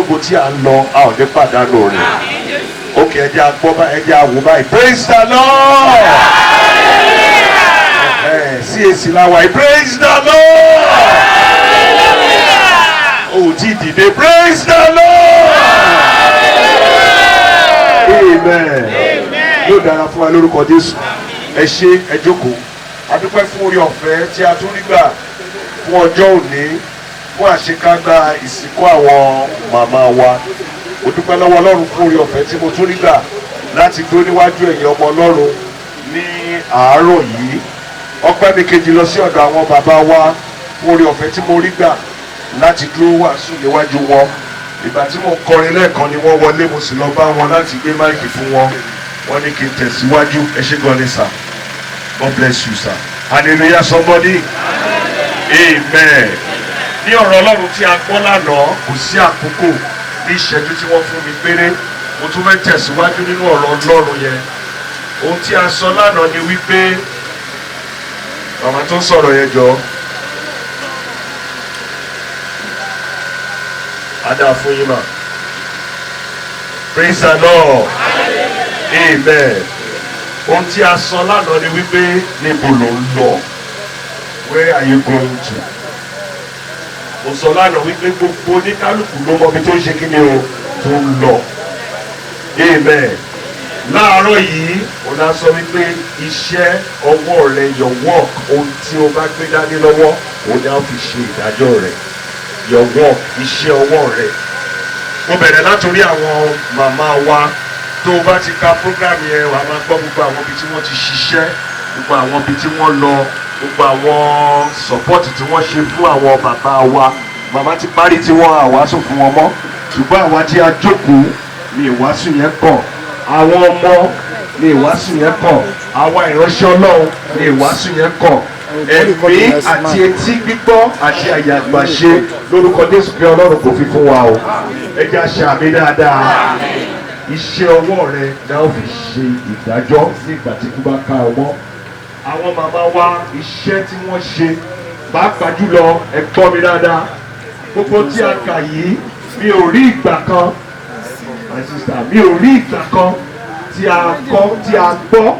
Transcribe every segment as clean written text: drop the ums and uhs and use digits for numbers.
ológo tí à ń lọ a ò ní pàdánù rẹ̀. Ókè ẹ jẹ́ a gbọ́ báyìí, ẹ jẹ́ a wò báyìí. Praise the Lord. CAC láwa yìí. Praise the Lord. O ti dìde. Praise the Lord. Amen. Yóò dára fún wa lórúkọ Jésù. Ẹ ṣé, ẹ jókòó. A dúpẹ́ fún orí ọ̀fẹ́ tí a tún rí gbà fún ọjọ́ òní, fún àṣekágbá ìsìnkú àwọn màmá wa. Mo dúpẹ́ lọ́wọ́ Ọlọ́run fún orí ọ̀fẹ́ tí mo tún rí gbà láti dúró níwájú ẹ̀yin ọmọ Ọlọ́run ní àárọ̀ yìí. Ọpẹ́ mi kejì lọ sí ọ̀dọ̀ àwọn bàbá wa fún orí ọ̀fẹ́ tí mo rí gbà láti dúró wàásù níwájú wọn. Ìgbà tí mo kọrin lẹ́ẹ̀kan ni wọ́n wọlé, mo sì lọ bá wọn láti gbé máìkì fún wọn. Wọ́n ní kí n tẹ̀síwájú. Ẹ ṣé gan ni sir. God bless you sir. Hallelujah somebody. Amen. Ní ọ̀rọ̀ Ọlọ́run tí a gbọ́ lánàá, kò sí àkókò ní ìṣẹ́jú tí wọ́n fún mi péré. Mo tún fẹ́ tẹ̀síwájú nínú ọ̀rọ̀ Ọlọ́run yẹn. Ohun tí a sọ lánàá ni wípé màmá tó ń sọ̀rọ̀ yẹn jọ. Adá fún yín mà. Praise the Lord. Amen. Ohun tí a sọ lánàá ni wípé níbo ló ń lọ? Where are you going to? Mo sọ lánàá wípé gbogbo oníkálùkù ló mọ ibi tó ń ṣe kí ni o tó ń lọ. Amen. Láàárọ̀ yìí ó náà sọ wípé iṣẹ́ ọwọ́ rẹ, your work, ohun tí o bá gbé dání lọ́wọ́ òun ni a fi ṣe ìdájọ́ rẹ̀. Your work, iṣẹ́ ọwọ́ rẹ. Mo bẹ̀rẹ̀ látòrí àwọn màmá wa. Tó o bá ti ka program yẹn wà á máa gbọ́ gbogbo àwọn ibi tí wọ́n ti ṣiṣẹ́, gbogbo àwọn ibi tí wọ́n lọ, gbogbo àwọn support tí wọ́n ṣe fún àwọn bàbá wa. Màmá ti parí tí wọ́n àwásù fún wọn mọ́, ṣùgbọ́n àwa tí a jókòó ni ìwásù yẹn kàn. Àwọn ọmọ ni ìwásù yẹn kàn. Àwa ìránṣẹ́ Ọlọ́run ni ìwásù yẹn kàn. Ẹ̀mí àti etí gbígbọ́ àti àyà àgbàṣe lórúkọ Jésù pé Ọlọ́run kò fi fún wa o. Ẹ jẹ́ a ṣàmì dáadáa. Iṣẹ́ ọwọ́ rẹ náà ó fi ṣe ìdájọ́ nígbà tí kú bá ká ọwọ́. Àwọn màmá wa iṣẹ́ tí wọ́n ṣe pàápàá jùlọ ẹ gbọ́ mi dáadáa. Gbogbo tí a kà yìí mi ò rí ìgbà kan, my sister, mi ò rí ìgbà kan tí a kọ́ tí a gbọ́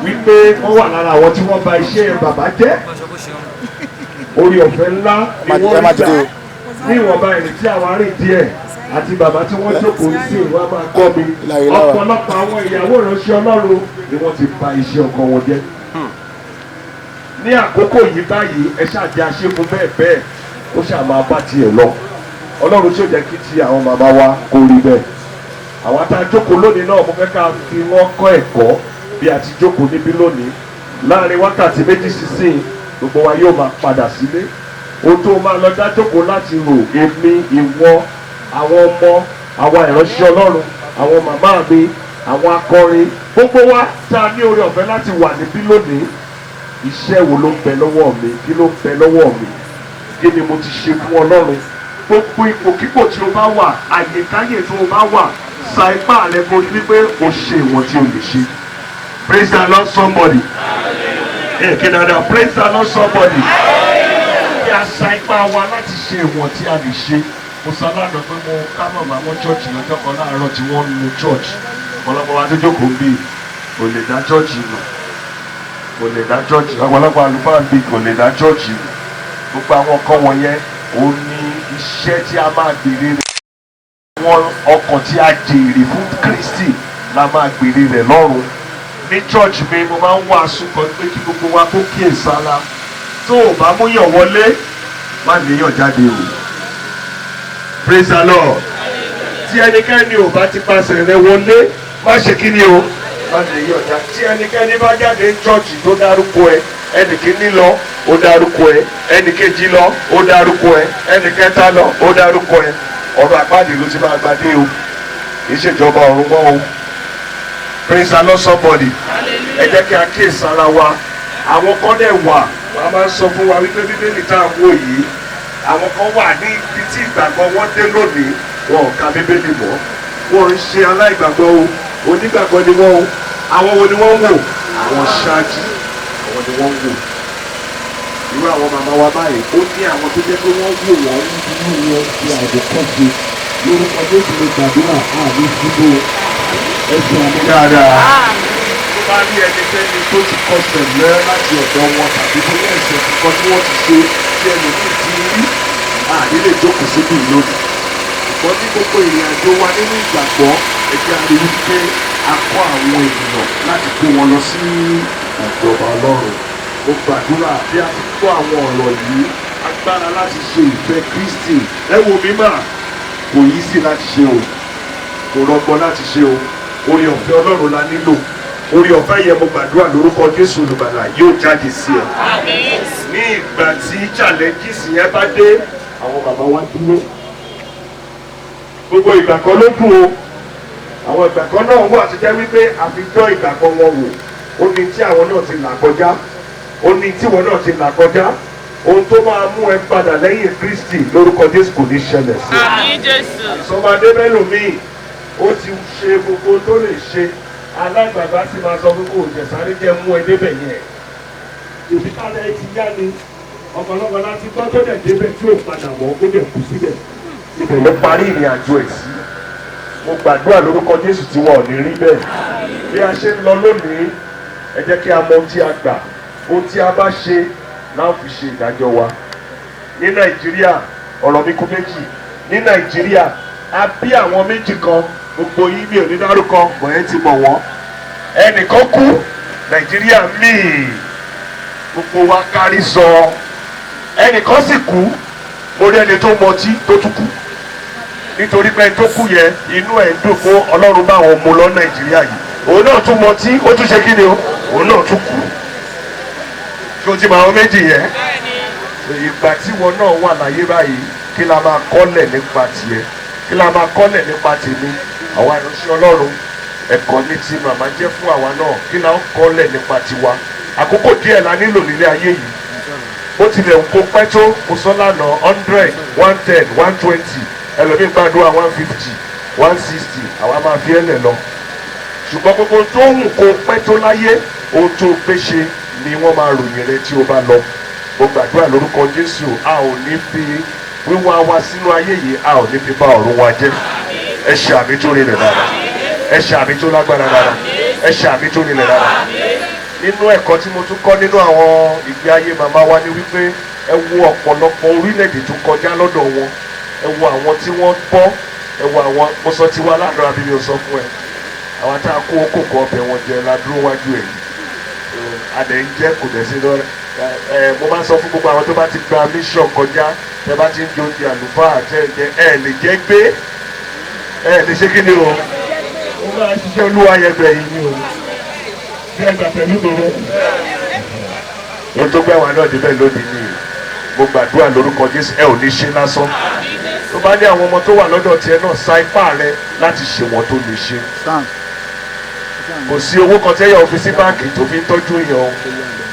wípé wọ́n wà lára àwọn tí wọ́n bà iṣẹ́ bàbá jẹ́. Orí ọ̀fẹ́ ńlá ni wọ́n gbà ní ìwọ̀nba ìrìn tí àwọn arìn díẹ̀ àti bàbá tí wọ́n jókòó sí ìwà máa gbọ́ mi. Ọ̀pọ̀lọpọ̀ àwọn ìyàwó ìránṣẹ́ Ọlọ́run ni wọ́n ti bà iṣẹ́ ọkọ wọn jẹ́. Ní àkókò yìí báyìí ẹ ṣàjẹ́ aṣẹ́gun bẹ́ẹ̀ bẹ́ẹ̀ ó ṣáà máa bá tiẹ̀ lọ. Ọlọ́run tí ó jẹ́ kí ti àwọn màmá wa kó rí bẹ́ẹ̀. Àwọn tá a jókòó lónìí náà mo fẹ́ ká fi wọ́n kọ́ ẹ̀kọ́ bí a ti jókòó níbí lónìí. Láàárín wákàtí méjì sísìn gbogbo wa yóò máa padà sílé. Ohun tó máa lọ dá jókòó láti rò èmi, ìwọ, àwọn ọmọ, àwọn ìránṣẹ́ Ọlọ́run, àwọn màmá mi, àwọn akọrin, gbogbo wa tá a ní oore ọ̀fẹ́ láti wà níbí lónìí. Iṣẹ́ wo ló ń bẹ lọ́wọ́ mi? Kí ló ń bẹ lọ́wọ́ mi? Kí ni mo ti ṣe fún Ọlọ́run? Gbogbo ipòkípò tí o bá wà, àyèkáyè tí o bá wà, sa ipá rẹ kó rí wípé o ṣe ìwọ̀n tí o lè ṣe. Praise the Lord somebody. Kí dáadáa, praise the Lord somebody. Kí a sa ipá wa láti ṣe ìwọ̀n tí a lè ṣe. Mo sọ lánàá pé mo ká màmá wọn church lọ́jọ́ kan láàárọ̀ tí wọ́n ń lo church. Ọ̀pọ̀lọpọ̀ wa tó jókòó ń bì kò lè dá church nù. Kò lè dá church. Ọ̀pọ̀lọpọ̀ àlùfáà ń bì kò lè dá church nù. Gbogbo àwọn kan wọ̀nyẹn ó ní iṣẹ́ tí a máa gbèrè rẹ̀. Àwọn ọkàn tí a jèrè fún Kristi la máa gbèrè rẹ̀ lọ́run. Ní church mi mo máa ń wàásù kan pé kí gbogbo wa kó kíyèsára. Tó o bá múyàn wọlé má léyàn jáde o. Praise the Lord. Tí ẹnikẹ́ni ò bá ti pàṣẹ rẹ wọlé má ṣe kí ni o má léyàn jáde. Tí ẹnikẹ́ni bá jáde ní church tó dárúkọ ẹ, ẹnì kíní lọ ó dárúkọ ẹ, ẹnì kejì lọ ó dárúkọ ẹ, ẹnì kẹta lọ ó dárúkọ ẹ. Ọ̀rọ̀ àpáàdé ló ti máa gbadé o, kì í ṣèjọba ọ̀run mọ́ o. Praise the Lord somebody. Ẹ jẹ́ kí a kíyèsí ara wa. Àwọn kan dẹ̀ wà wọ́n á máa ń sọ fún wa wípé Bíbélì tá à ń wò yìí, àwọn kan wà ní ibi tí ìgbàgbọ́ wọn dé lónìí wọn ò ka Bíbélì mọ́. Wọ́n ń ṣe aláìgbàgbọ́ o, onígbàgbọ́ ni wọ́n o. Àwọn wo ni wọ́n wò? Àwọn ṣáájú, àwọn ni wọ́n wò. Irú àwọn màmá wa báyìí ó ní àwọn tó jẹ́ pé wọ́n wò wọ́n nínú wọn bí àwòkọ́ṣe lórúkọ Jésù lè gbàdúrà àmì ìdìbò ẹ̀sìn àmì dáadáa. tó bá rí ẹnikẹ́ni tó ti kọsẹ̀ lẹ́ láti ọ̀dọ̀ wọn tàbí tó ní ẹ̀sẹ̀ kíkan tí wọ́n ti ṣe tí ẹlòmíì ti rí àdílé jókòó síbí lónìí. ṣùgbọ́n ní gbogbo ìrìn àjò wa nínú ìgbàgbọ́ ẹgbẹ́ ariwo pé a kọ́ àwọn ènìyàn láti gbé wọn lọ sí ìjọba Ọlọ́run. mo gbàdúrà bí a ti kọ́ àwọn ọ̀rọ̀ yìí agbára láti ṣe ìfẹ́ Kristi. ẹ wo mi mà kò yí sí láti ṣe o kò rọgbọ láti ṣe o oore ọ̀fẹ́ Ọlọ́run la nílò oore ọ̀fẹ́ yẹn mo gbàdúrà lórúkọ Jésù olùgbàlà yóò jáde sí ẹ. ní ìgbà tí challenges yẹn bá dé àwọn bàbá wa dúró gbogbo ìgbà kan ló dùn o àwọn ìgbà kan náà wà tó jẹ́ wípé àfijọ́ ìgbà kan wọn wò ó ní tí àwọn náà ti là kọjá ó ní tí wọn náà ti là kọjá ohun tó máa mú ẹ padà lẹ́yìn Kristi lórúkọ Jésù kò ní ṣẹlẹ̀ sí i. Àmín Jésù. ìsọmọdé mẹ́lòmíì ó ti ṣe gbogbo tó lè ṣe alágbàgbà sì máa sọ fún kò jẹ̀sáré jẹ́ mú ẹ débẹ̀ yẹn. ìfikálẹ̀ ti yá ni ọ̀pọ̀lọpọ̀ láti gbọ́ tó dẹ̀ débẹ̀ tí ò padà wọ́ ó dẹ̀ kú síbẹ̀. ibẹ̀ ló parí ìrìn àjò ẹ̀ sí. mo gbàdúrà lórúkọ Jésù tí wọn ò ní rí bẹ́ẹ̀. bí a ṣe ń lọ lónìí ẹ jẹ́ kí a mọ ohun tí a gbà ohun tí a bá ṣe láwọn fi ṣe ìdájọ́ wa. ní Nàìjíríà ọ̀rọ̀ mi kú méjì ní Nàìjíríà a bí àwọn méjì kan gbogbo yìí mi ò ní dárúkọ bọ̀yẹ́ ti mọ̀ wọ́n. ẹnìkan kú Nàìjíríà míì gbogbo wa kárí sọ ẹnìkan sì kú mo rí ẹni tó mọtí tó tún kú nítorí pé ẹni tó kú yẹn inú ẹ̀ ń dùn fún Ọlọ́run bá àwọn ọmọ lọ Nàìjíríà yìí òun náà tún mọtí ó tún ṣe kí ni o òun náà tún kú kí o ti mọ àwọn méjì yẹn ìgbà tí wọn náà wà láyé báyìí kí la máa kọ́lẹ̀ nípa tiẹ̀ kí la máa kọ́lẹ̀ nípa tèmi àwa ìránṣẹ́ Ọlọ́run ẹ̀kọ́ ní ti màmá jẹ́ fún àwa náà kí la ń kọ́lẹ̀ nípa tiwa àkókò díẹ̀ la nílò nílé ayé yìí ó tilẹ̀ ń kó pẹ́ tó kó sọ́lànà 100 110 120 ẹlòmíì gbàdúrà 150 160 àwa máa fi ẹ̀lẹ̀ lọ ṣùgbọ́n gbogbo tó ń kó pẹ́ tó láyé ohun tó gbé ṣe ni wọ́n máa ròyìn rẹ tí o bá lọ mo gbàdúrà lórúkọ Jésù a ò ní fi wíwá wa sínú ayé yìí a ò ní fi bá ọ̀run wa jẹ́ ẹ ṣe àmì tó rinlẹ̀ dáadáa ẹ ṣe àmì tó lágbára dáadáa ẹ ṣe àmì tó rinlẹ̀ dáadáa. nínú ẹ̀kọ́ tí mo tún kọ́ nínú àwọn ìgbé ayé màmá wa ni wípé ẹ wo ọ̀pọ̀lọpọ̀ orílẹ̀-èdè tó kọjá lọ́dọ̀ wọn ẹ wo àwọn tí wọ́n bọ́ ẹ wo àwọn mo sọ tiwa lánàá àbí mi ò sọ fún ẹ àwọn tá a kó kókó ọbẹ̀ wọn jẹ ládùúró wájú ẹ̀ adẹ̀ ń jẹ́ kò dẹ̀ sí lọ́rẹ́ mo máa ń sọ fún gbogbo àwọn tó bá ti gba mission kọjá tẹ bá ti ń jó di àlùfáà tẹ ẹ lè jẹ́ gbé ẹ lè ṣe kí ni o mo máa ṣiṣẹ́ olúwa yẹgbẹ́ yìí ni o bí ẹgbà pẹ̀lú gbogbo ohun tó gbé àwọn náà débẹ̀ lónìí ni mo gbàdúrà lórúkọ Jésù ẹ ò ní ṣe lásán tó bá ní àwọn ọmọ tó wà lọ́dọ̀ tiẹ̀ náà sa ipá rẹ láti ṣe wọn tó lè ṣe kò sí owó kan tẹ́yà ọ́fíìsì báńkì tó fi ń tọ́jú èèyàn o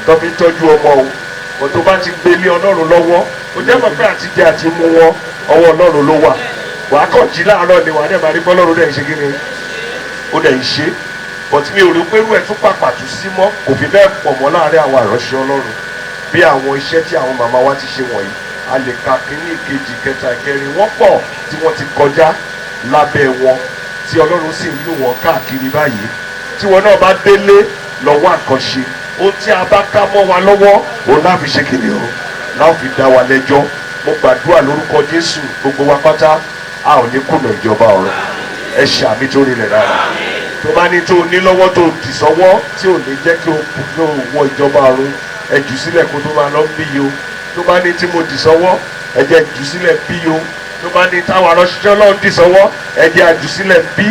tó fi ń tọ́jú ọmọ o kò tó bá ti gbé lé Ọlọ́run lọ́wọ́ kò jẹ́ mọ̀ pé àtijọ́ àti mú wọn ọwọ́ Ọlọ́run ló wà wàá kàn jí láàárọ̀ ni wàá dẹ̀ máa rí bọ́lọ́run dẹ̀ ń ṣe kí ni ó dẹ̀ ń ṣe but mi ò rí pé irú ẹ̀ tún pàpàtù sí mọ́ kò fi bẹ́ẹ̀ pọ̀ mọ́ láàárín àwọn ìránṣẹ́ Ọlọ́run bí àwọn iṣẹ́ tí àwọn màmá wa ti ṣe wọ̀nyí a lè ka kínní ìkejì kẹta ìkẹrin wọ́n pọ̀ tí wọ́n ti kọjá lábẹ́ wọn tí Ọlọ́run sì ń lò wọ́n káàkiri báyìí tí wọn náà bá délé lọ́wọ́ àkànṣe ohun tí a bá ká mọ́ wa lọ́wọ́ òun náà fi ṣe kìnìún o náà fi dá wa lẹ́jọ́ mo gbàdúrà lórúkọ Jésù gbogbo wa pátá a ò ní kùnà ìjọba ọ̀run ẹ ṣe àmì tó rinlẹ̀ rárá tó bá ní tó o ní lọ́wọ́ tó o dì sọ́wọ́ tí ò ní jẹ́ kí o wọ ìjọba ọ̀run ẹ jù sílẹ̀ kó tó máa lọ bí yo tó bá ní tí mo dì sọ́wọ́ ẹ jẹ́ jù sílẹ̀ bí yo tó bá ní táwọn aránṣẹ́ Ọlọ́run dì sọ́wọ́ ẹ jẹ́ àjù sílẹ̀ bí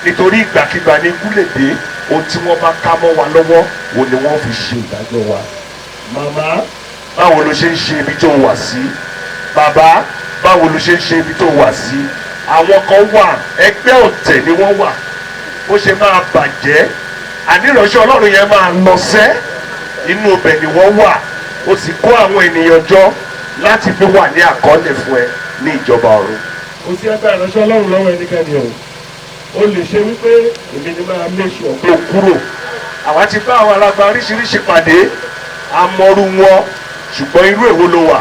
nítorí ìgbàkigbà ní ikú lè dé ohun tí wọ́n bá ká mọ́ wa lọ́wọ́ wo ni wọ́n fi ṣe ìdájọ́ wa. màmá báwo ló ṣe ń ṣe ibi tó wà sí bàbá báwo ló ṣe ń ṣe ibi tó wà sí àwọn kan wà ẹgbẹ́ ọ̀tẹ̀ ni wọ́n wà ó ṣe máa bàjẹ́ àníránṣẹ́ Ọlọ́run yẹn máa lọ sẹ́ inú ibẹ̀ ni wọ́n wà ó sì kó àwọn ènìyàn jọ láti fi wà ní àkọọ́lẹ̀ fún ẹ ní ìjọba ọ̀run. kò sí ẹgbẹ́ ìránṣẹ́ Ọlọ́run lọ́wọ́ ẹnikẹ́ni o ó lè ṣe wípé èmi ni máa méṣù ọ̀gbọ́n kúrò àwa ti bá àwọn alágbá oríṣiríṣi pàdé amọ̀rú wọn ṣùgbọ́n irú èwo ló wà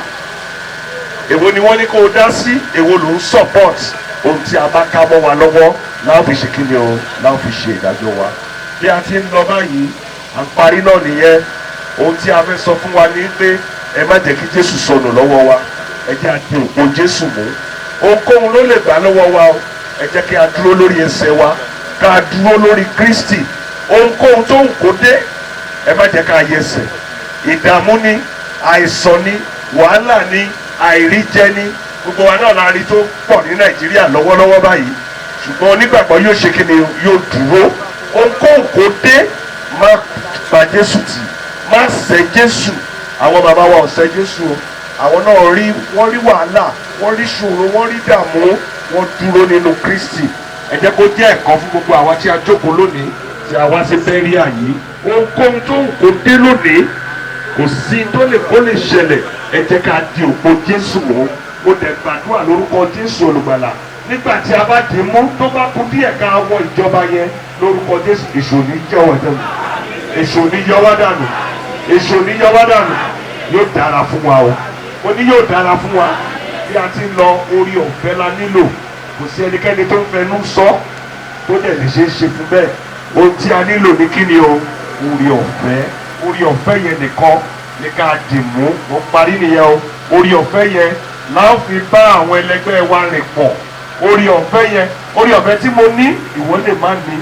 èwo ni wọ́n ní kó o dá sí èwo ló ń support ohun tí a bá ká mọ́ wa lọ́wọ́ láwọn fi ṣe kíni o láwọn fi ṣe ìdájọ́ wa bí a ti ń lọ báyìí à ń parí náà nìyẹn ohun tí a fẹ́ sọ fún wa ní pé ẹ má jẹ́ kí Jésù sọnù lọ́wọ́ wa ẹ jẹ́ a di òpó Jésù mú ohunkóhun ló lè gbà lọ́wọ́ wa o ẹ jẹ́ kí a dúró lórí ẹsẹ̀ wa ká dúró lórí Kristi ohunkóhun tó ń kó dé ẹ má jẹ́ ká yẹsẹ̀ ìdààmú ni àìsàn ni wàhálà ni àìríjẹ ni gbogbo wa náà la rí tó pọ̀ ní Nàìjíríà lọ́wọ́lọ́wọ́ báyìí ṣùgbọ́n onígbàgbọ́ yóò ṣe kíni yóò dúró ohunkóhun kó dé má pa Jésù tì má ṣẹ̀ Jésù àwọn bàbá wa ò ṣẹ̀ Jésù o àwọn náà wọ́n rí wàhálà wọ́n rí ṣòro wọ́n rí dààmú wọ́n dúró nínú Kristi ẹ jẹ́ kó jẹ́ ẹ̀kọ́ fún gbogbo àwa tí a jókòó lónìí tí a wá sí bẹ́ríà yìí ohunkóhun tó ń kó dé lónìí kò sí tó lè kó lè ṣẹlẹ̀ ẹ jẹ́ ká di òpó Jésù mú mo dẹ̀ gbàdúrà lórúkọ Jésù olùgbàlà nígbà tí a bá dì í mú tó bá kú díẹ̀ ká wọ ìjọba yẹn lórúkọ Jésù èṣù ní yọwọ́ dànù èṣù ní yọwọ́ dànù èṣù ní yọwọ́ dànù yóò dára fún wa o mo ní yóò dára fún wa bí a ti ń lọ orí ọ̀fẹ́ la nílò kò sí ẹnikẹ́ni tó ń fẹnu sọ tó dẹ̀ lè ṣe é ṣe fún bẹ́ẹ̀ ohun tí a nílò ní kí ni o orí ọ̀fẹ́ yẹn nìkan ní ká dì mú mo parí nìyẹn o orí ọ̀fẹ́ yẹn láò fi bá àwọn ẹlẹgbẹ́ wa rìn pọ̀ orí ọ̀fẹ́ yẹn orí ọ̀fẹ́ tí mo ní ìwọ lè má ní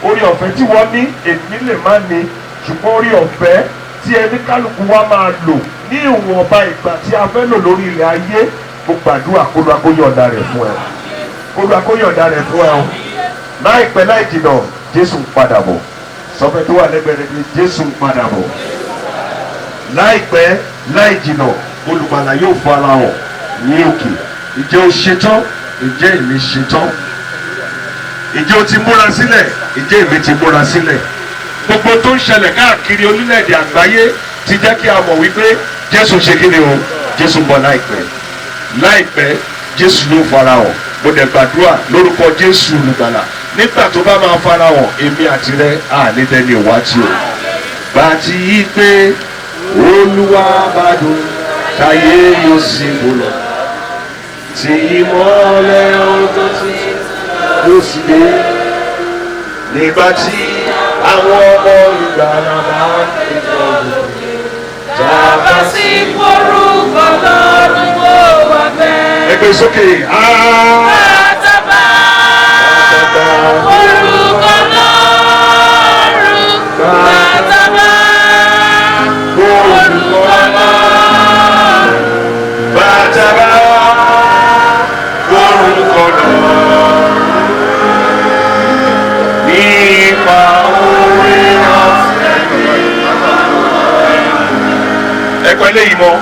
orí ọ̀fẹ́ tí wọ́n ní èmi lè má ní ṣùgbọ́n orí ọ̀fẹ́ tí ẹni kálukú wa máa lò ní ìwọ̀nba ìgbà tí a fẹ́ lò lórí ilẹ̀ ayé mo gbàdúrà kó lọ akóyọ̀ǹda rẹ̀ fún ẹ kó lọ akóyọ̀ǹda rẹ̀ fún ẹ o láìpẹ́ láì jìnnà Jésù ń padà bọ̀ sọfẹ́ tó wà lẹ́gbẹ̀ẹ́ rẹ̀ ni Jésù ń padà bọ̀ láìpẹ́ láì jìnnà olùgbàlà yóò fara hàn ní òkè ìjẹ́ o ṣetán ìjẹ́ èmi ṣetán ìjẹ́ o ti múra sílẹ̀ ìjẹ́ èmi ti múra sílẹ̀ gbogbo tó ń ṣẹlẹ̀ káàkiri orílẹ̀-èdè àgbáyé ti jẹ́ kí a mọ̀ wípé Jésù ṣe kí ni o Jésù ń bọ̀ láìpẹ́ Jésù yóò fara hàn mo dẹ̀ gbàdúrà lórúkọ Jésù olùgbàlà nígbà tó bá máa fara hàn èmi àti rẹ àlédẹ́ni ìwádìí o bá ti yí pé Olúwa bá dùn táyé yóò sì bò lọ tí ìmọ́lẹ̀ ọdún tí yóò sì dé nígbà tí àwọn ọmọ ìgbàlà máa ń tẹ̀lé ọdún tàbá sí forúkọ lọ́rùn ó wà bẹ́ẹ̀. ẹgbẹ́ sókè Àtàbà forúkọ lọ́rùn Àtàbà forúkọ lọ́rùn bàtàbà orúkọ lọ́rùn nípa orin ọ̀fẹ́ ẹgbẹ́ lẹ́yìn mọ́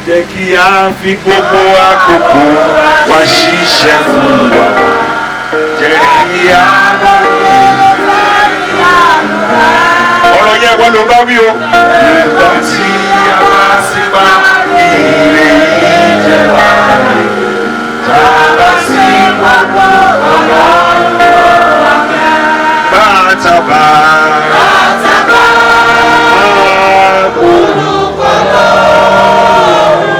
jẹ́ kí a fi gbogbo àkókò wa ṣiṣẹ́ fún wa jẹ́ kí a ọ̀rọ̀ yẹn wọ́n ló bá wí o nígbà tí a bá sí bá ire ìjẹba tá a bá sí gbogbo ọ̀rọ̀ bàtàbà orúkọ lọ́rùn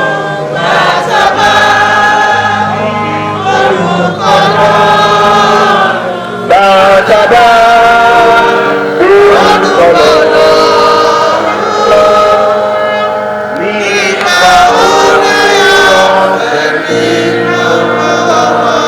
Àtàbà orúkọ lọ́rùn bàtàbà orúkọ lọ́rùn nípa orí ọ̀fẹ́ nínú ọ̀rọ̀.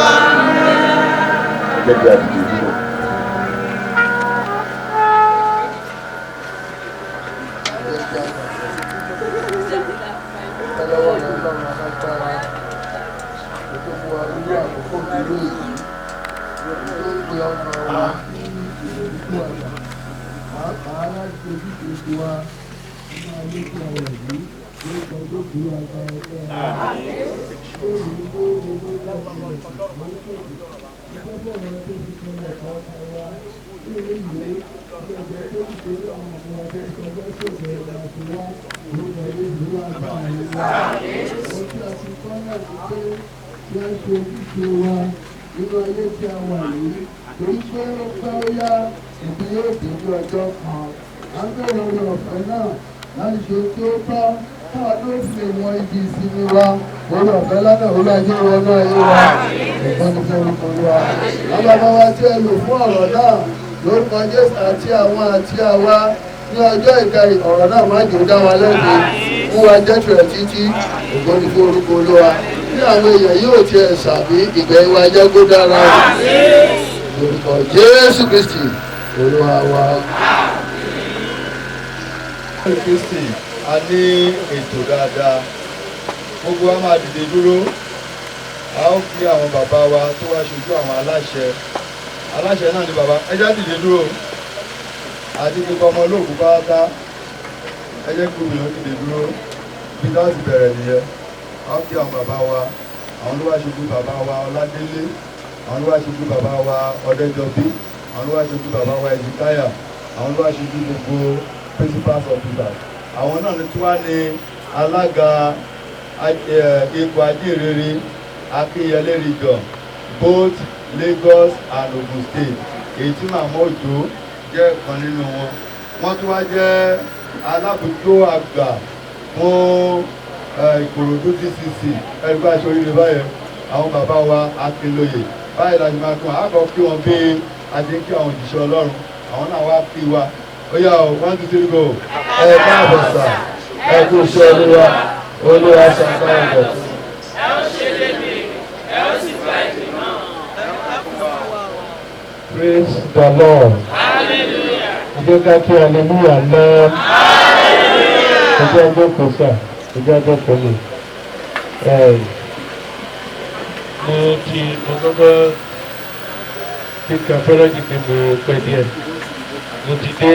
Olùfẹ́ lánàá olú ajé wọnú ayé wa. ìgbọ́n ní fún orúkọ olúwa. Àwọn bàbá wa tí ẹ lò fún ọ̀rọ̀ náà lórúkọ Jésù àti àwọn àti àwa ní ọjọ́ ìkẹyìn ọ̀rọ̀ náà má jò dá wa lẹ́bi fún wa jẹ́tù ẹ̀ títí ìgbọ́n ní fún orúkọ olúwa. Bí àwọn èèyàn yóò tiẹ̀ sàbí ìgbẹ́yìn wa jẹ́ kó dára lórúkọ Jésù Kristi olúwa wa. Kristi a ní ètò dáadáa gbogbo wa máa dìde dúró a ó fi àwọn bàbá wa tó wá ṣojú àwọn aláṣẹ náà ní bàbá ẹjá dìde dúró àti gbogbo ọmọ olóògùn pátá ẹjẹ gbogbo èèyàn dìde dúró bí náà ti bẹ̀rẹ̀ nìyẹn a ó fi àwọn bàbá wa àwọn ló wá ṣojú bàbá wa Ọládélé àwọn ló wá ṣojú bàbá wa Ọdẹ́jọbí àwọn ló wá ṣojú bàbá wa Ẹ̀dìkáyà àwọn ló wá ṣojú gbogbo principals officers àwọn náà tí wá ní alága ipò ajínrere Akínyẹlé region both Lagos and Ogun State èyí tí Màmá Òjó jẹ́ ọ̀kan nínú wọn wọ́n tún wá jẹ́ alábòójútó àgbà fún Ìkòròdú DCC ẹgbẹ́ aṣọ oríire báyẹn àwọn bàbá wa Akínlóye báyìí láti máa tún àkọ́ kí wọ́n bí adé kí àwọn òjíṣẹ́ Ọlọ́run àwọn náà wá kí wa ó yá o 1 2 3 go ẹ káàbọ̀ sà ẹ kú iṣẹ́ olúwa ṣàǹfààní ìdọ̀tún. ẹ ó ṣe lébi ẹ ó sì gba ìgbìmọ̀. Praise the Lord. Hallelujah. Ìjọ ká kí hallelujah lọ. Hallelujah. Ìjọ ọjọ́ kò sà, ìjọ ọjọ́ kò lè. Mo kọ́kọ́ kíkà fẹ́rẹ́jì pé mo pẹ́ díẹ̀. Mo ti dé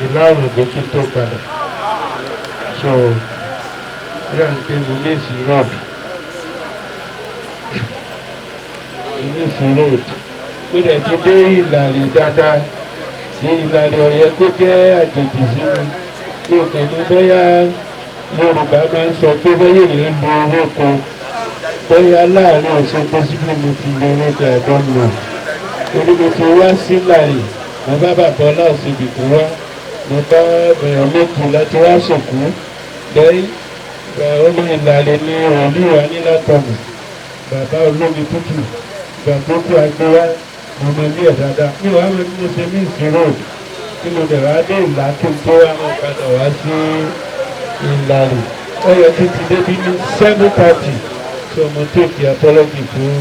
ìlàrùn ògbókí tó padà. So, yíyá ń pè mo ní ìsìn rọ́ọ̀bù. Mo ní ìsìn rọ́ọ̀bù. Ó dẹ̀ ti dé ìlàrí dáadáa ní ìlàrí ọ̀yẹ́ kó jẹ́ àjèjì sí mi ní òkèlú bóyá Yorùbá máa ń sọ pé bóyá èèyàn lu owó kan bóyá láàrin ọ̀sẹ̀ tó síbi mo ti lè rẹ́jà ẹ̀dọ́ nù torí mo ti wá sí ìlàrí mo bá bàbá ọlọ́ọ̀sibì tó wá mo bá bẹ̀rẹ̀ méjì láti wá sòkú lẹ́yìn ọmọ ìlàrí ní òlúwa nílátọ̀nù bàbá olómi tútù bàbá tó agbéwá ọmọ ilé ẹ̀ dáadáa ní wàá mọ̀ bí mo ṣe ní ìṣòro tí mo bẹ̀rẹ̀ wá dé ìlà kí n tó wá mọ̀ padà wá sí ìlàrí ó yẹ kí n ti débi ní 7:30 tí ọmọ tó fi apọ́lọ́jì fún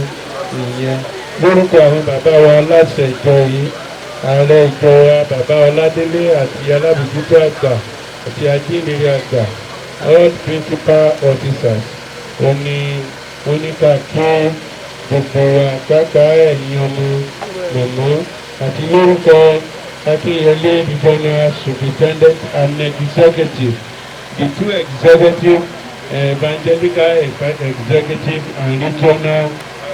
ìyẹn lórúkọ àwọn bàbá wa aláṣẹ ìjọ yìí ààrẹ ìjọ wa bàbá Ọládélé àti alábòjútó àgbà àti ajínrere àgbà all principal officers oníkà kí gbogbo àgbàgbà ẹ̀yìn ọmọ mọ̀mọ́ àti lórúkọ Akínyẹlé regional superintendent and executive the two executive evangelical executive and regional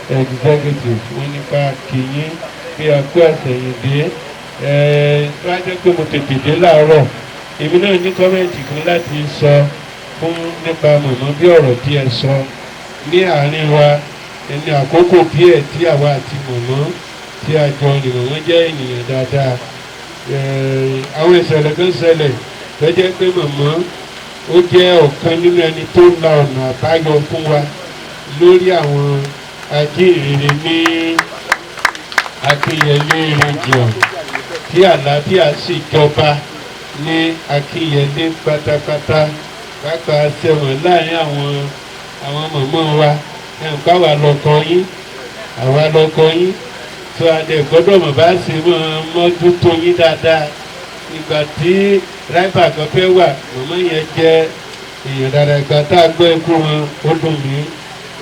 executive wọ́n nípa kìyìn bí a kú àtẹ̀yìndé tó á jẹ́ pé mo tètè dé láàárọ̀ èmi náà ní kọ́mẹ̀ntì kan láti sọ fún nípa mọ̀mọ́ bí ọ̀rọ̀ díẹ̀ sọ ní àárín wa ẹni àkókò díẹ̀ tí àwa àti mọ̀mọ́ tí a jọ nìwọ̀n wọ́n jẹ́ ènìyàn dáadáa àwọn ìṣẹ̀lẹ̀ kan ṣẹlẹ̀ tó jẹ́ pé mọ̀mọ́ ó jẹ́ ọ̀kan nínú ẹni tó la ọ̀nà àbáyọ fún wa lórí àwọn ajínrere ní Akínyẹlé region tí àlàáfíà sì jọba ní Akínyẹlé pátápátá pàápàá ṣẹ̀wọ̀n láàrin àwọn mọ̀mọ́ wa ẹ̀ǹkọ́ àwa lọkọ yín tó a dẹ̀ gbọ́dọ̀ mọ̀ bá ṣe mójútó yín dáadáa ìgbà tí ráìbà kan fẹ́ wà mọ̀mọ́ yẹn jẹ́ èèyàn dáadáa ìgbà tá a gbọ́ ikú wọn ó dùn mí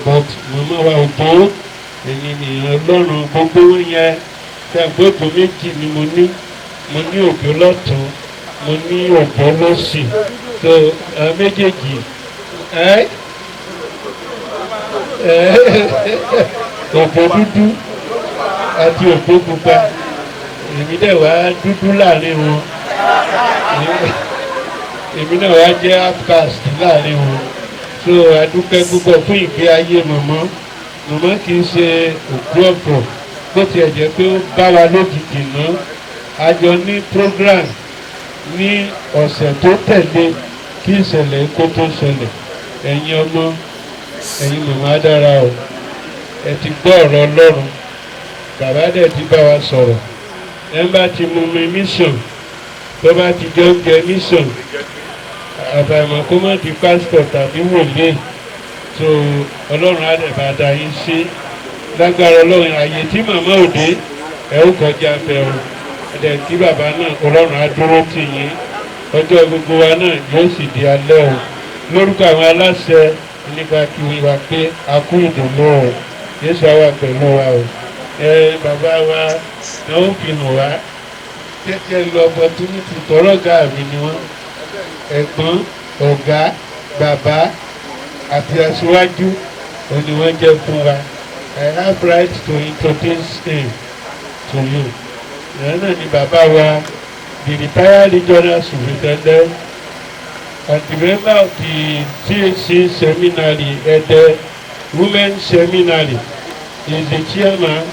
but mọ̀mọ́ wa ò tó ènìyàn Ọlọ́run gbogbo wọn yẹn tẹ̀gbọ́dọ̀ méjì ni mo ní òkè lọ́tún mo ní òkè lọ́sì tó méjèèjì òkè dúdú àti òkè pupa èmi dẹ̀ wá dúdú láàrin wọn èmi náà wá jẹ́ outcast láàrin wọn so adúpẹ́ púpọ̀ fún ìgbé ayé mọ̀mọ́ kì í ṣe òkú ọ̀pọ̀ bó tiẹ̀ jẹ́ pé ó bá wa lójijì náà a jọ ní program ní ọ̀sẹ̀ tó tẹ̀lé kí ìṣẹ̀lẹ̀ kó tó ṣẹlẹ̀ ẹ̀yin ọmọ ẹ̀yin mọ̀mọ́ á dára o ẹ ti gbọ́ ọ̀rọ̀ ọlọ́run bàbá dẹ̀ ti bá wa sọ̀rọ̀ ẹ bá ti mú mi mission tó bá ti jọ ń jẹ mission àbàmọ̀ kó má di pásítọ̀ tàbí wòlíì so ọlọ́run á dẹ̀ bá da yín sí lágbára ọlọ́run àyè tí màmá òde ẹ ó kọjá bẹ̀ o ẹ̀dẹ̀ tí bàbá náà ọlọ́run á dúró tì yín ọjọ́ gbogbo wa náà yóò sì di alẹ́ o lórúkọ àwọn aláṣẹ nípa kí wíwá pé a kú ìdùnnú o Jésù á wà pẹ̀lú wa o bàbá wa náà ó fi hàn wá kẹ́kẹ́ lọ opportunity tọ́rọ̀gá mi ni wọ́n ẹ̀gbọ́n ọ̀gá bàbá àti aṣíwájú òní wọ́n jẹ́ fún wa I have right to introduce him to you ìyẹn náà ni bàbá wa the retired regional superintendent and the member of the CHC seminary Ede women seminary is the chairman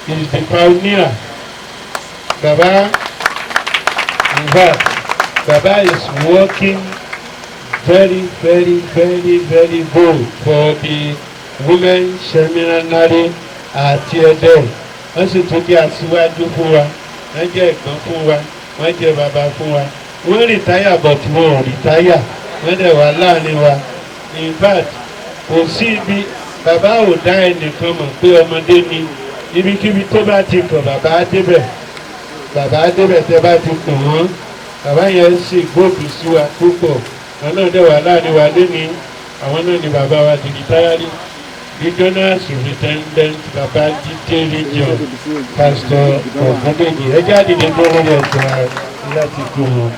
is the pioneer baba in fact baba is working very good for the women seminary àti Ede wọ́n sì tún jẹ́ aṣíwájú fún wa wọ́n jẹ́ ẹ̀gbọ́n fún wa wọ́n jẹ́ bàbá fún wa wọ́n rìtáyà but wọ́n ò rìtáyà wọ́n dẹ̀ wà láàrin wa in fact kò sí ibi bàbá ò dá ẹnìkan mọ̀ pé ọmọdé ni ibikíbi tó bá ti kàn bàbá á débẹ̀ tẹ́ bá ti kàn wọ́n bàbá yẹn sì gbòòbí sí wa púpọ̀ àwọn náà dẹ̀ wà láàrin wa lónìí àwọn náà ni bàbá wa di rìtáyàrí regional superintendent bàbá jíjẹ́ region pastor ọ̀gbọ́dẹ́gì ẹjẹ́ àdìdẹ tó lórí ọ̀sán láti kú wọn.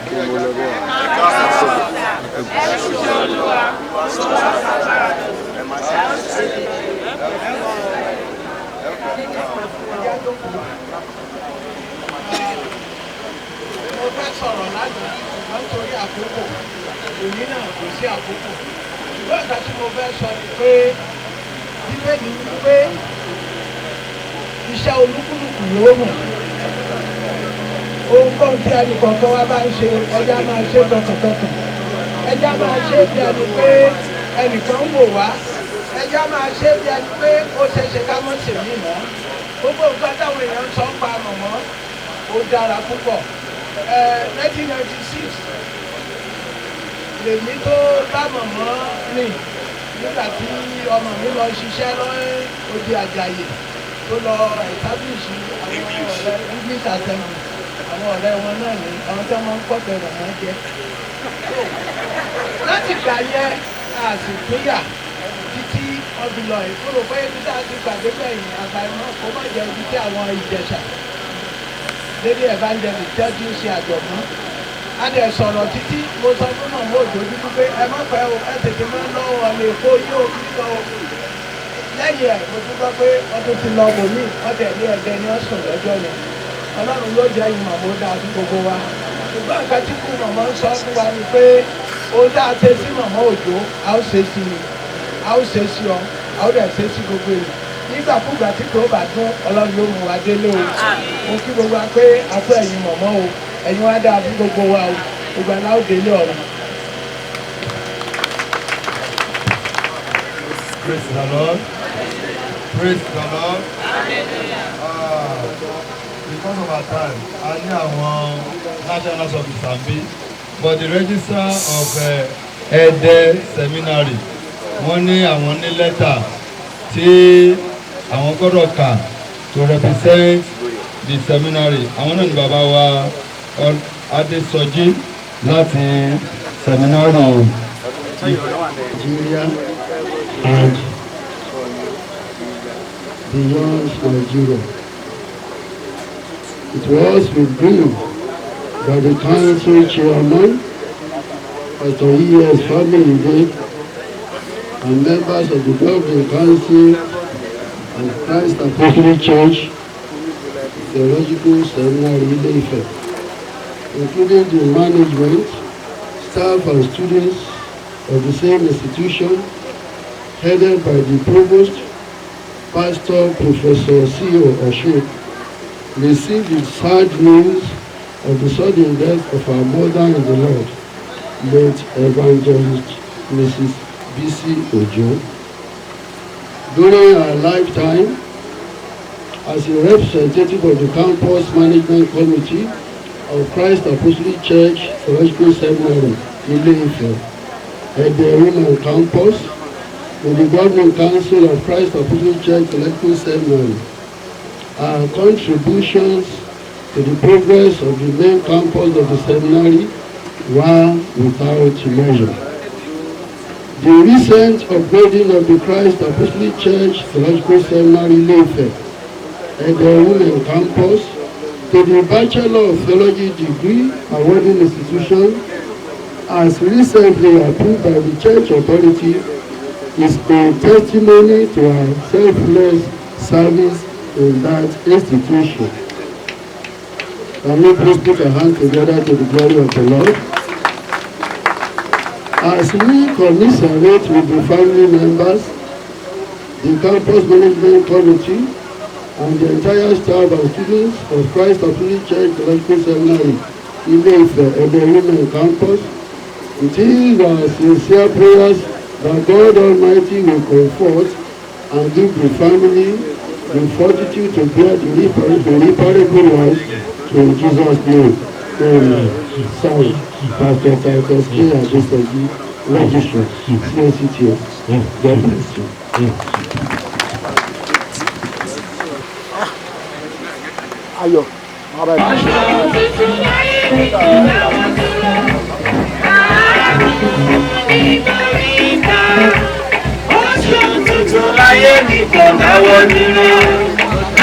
mo fẹ́ sọ̀rọ̀ láti nítorí àkókò òní náà kò sí àkókò ṣùgbọ́n ìgbà tí mo fẹ́ sọ ni pé bíbélì ní pé iṣẹ́ olúkúlùkù ló mọ̀ ohunkóhun tí ẹnì kọ̀ọ̀kan wá bá ń ṣe ẹja máa ṣe tọkàntọkàn ẹja máa ṣe bí ẹni pé ẹnìkan ń wò wá ẹja máa ṣe bí ẹni pé ó ṣeéṣe ká mọ̀ sí mi mọ́ gbogbo nǹkan táwọn èèyàn ń sọ ń pa mọ̀mọ́ ó dára púpọ̀ 1996 lèmi tó bá mọ̀mọ́ rìn nígbà tí ọmọ mi lọ ṣiṣẹ́ lóde Àjàyè tó lọ establish àwọn ọ̀rẹ́ English assembly àwọn ọ̀rẹ́ wọn náà ní àwọn tí wọ́n ń pọ̀ tẹ̀lé wọn jẹ́. láti gbà yẹn àsìkúyà títí ọdún lọ ìfúrò pé ibi tá a ti gbàgbé gbẹ̀yìn àgbàmọ́ kó má jẹ́ ibi tí àwọn Ìjẹ̀ṣà lédè evangelist tẹ́jú ṣe àjọ̀dún. a dẹ̀ sọ̀rọ̀ títí mo sọ fún mọ̀mọ́ òjò dúdú pé ẹ má pẹ́ o ẹ tètè máa ń lọ́wọ́ ọ̀nà èkó yóò fi lọ o. lẹ́yìn ẹ̀ mo tún gbọ́ pé wọ́n tún ti lọ bò mí wọ́n tẹ̀ ní ẹ̀jẹ̀ ní ọ̀sùn lọ́jọ́ yẹn. Ọlọ́run ló jẹ́ ìmọ̀ mo dáa sí gbogbo wa. ṣùgbọ́n nǹkan tí kú mọ̀mọ́ ń sọ fún wa ni pé ohun tá a ṣe sí mọ̀mọ́ òjò a ó ṣe sí mi a ó ṣe sí ọ a ó dẹ̀ ṣe sí gbogbo èyí. nígbàkúgbà tí kò bá dún Ọlọ́run ló mú wa délé o. mo kí gbogbo wa pé a fẹ́ ẹ̀yin mọ̀mọ́ o ẹ̀yin wá dáa fún gbogbo wa o gbogbo àná ó délé ọ̀run. Praise the Lord. Praise the Lord. Because of our time, a ní àwọn national service àbí but the register of Ede seminary wọ́n ní àwọn ní lẹ́tà tí àwọn gbọ́dọ̀ kà to represent the seminary. Àwọn náà ní bàbá wa Adésọjí láti seminary Nigeria and beyond Nigeria. It was reviewed by the council chairman, Pastor E.S. Family, and members of the governing council and Christ Apostolic Church Theological Seminary Ile-Ife, including the management, staff and students of the same institution, headed by the provost, Pastor Professor C.O. Oshie, received the sad news of the sudden death of our mother in the Lord, late Evangelist Mrs. B.C. Ojo. during our lifetime as a representative of the campus management committee of Christ Apostolic Church Theological Seminary, Ile-Ife, at the Women Campus, with the Governing Council of Christ Apostolic Church Theological Seminary. Our contributions to the progress of the main campus of the seminary were without measure. The recent upgrading of the Christ Apostolic Church Theological Seminary Ile-Ife at the Women Campus to the Bachelor of Theology degree awarding institution, as recently approved by the church authority, is a testimony to our selfless service in that institution. Can we please put our hands together to the glory of the Lord? As we commiserate with the family members, the campus management committee, and the entire staff and students of Christ Apostolic Church Theological Seminary, Ile-Ife, at the Women Campus, it is our sincere prayers that God Almighty will comfort and give the family the fortitude to bear the irreparable loss in Jesus' name. Amen. Sorry, Pastor Titus K. Adesoji, Registrar, CNCTS. God bless you. Ayọ̀, ọ̀rẹ́ mi. Oṣù tuntun láyé mi kò dáwọ́ dúró.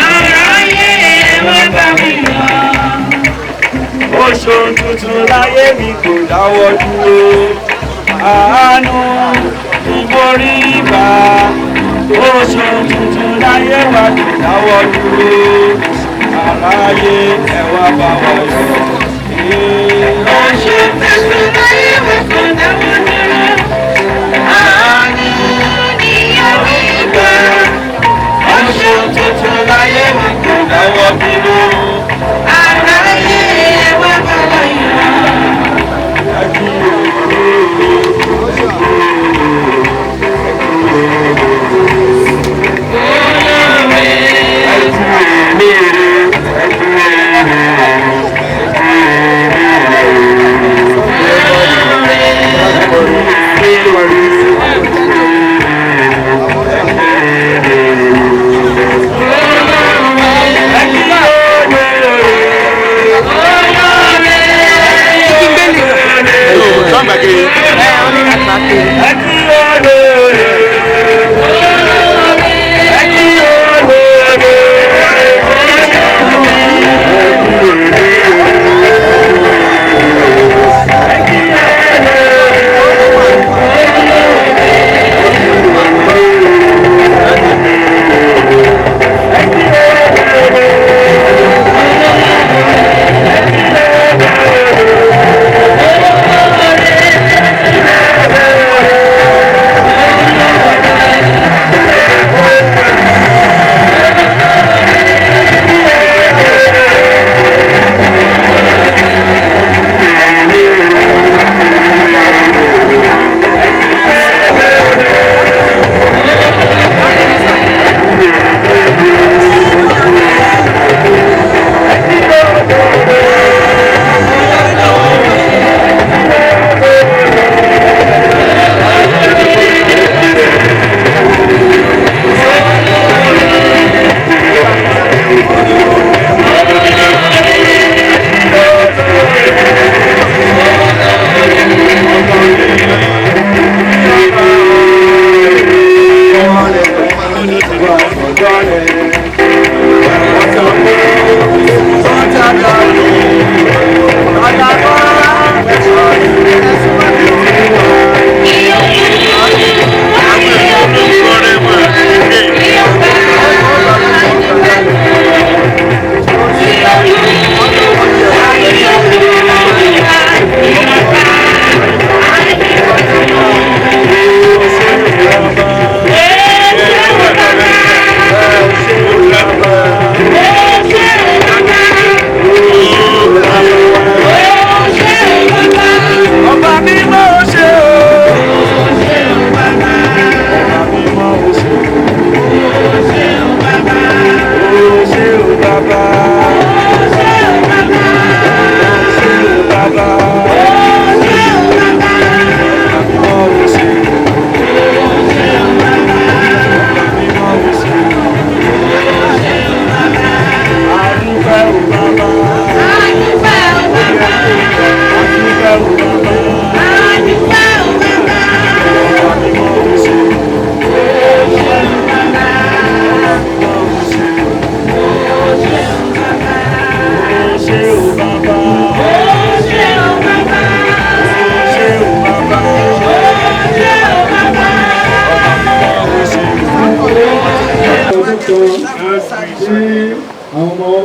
Aráyé wá bá mi lọ. Oṣù tuntun láyé mi kò dáwọ́ dúró. Àánú ni mo rí gbà. Oṣù tuntun láyé wá kò dáwọ́ dúró. Aráyé ẹ wá bá wa yọ̀. Oṣù tuntun láyé wá kò dáwọ́ dúró. Àánú ni mo rí gbà. Oṣù tuntun láyé wá kò dáwọ́ dúró. Aráyé ẹ wá bá wa yọ̀.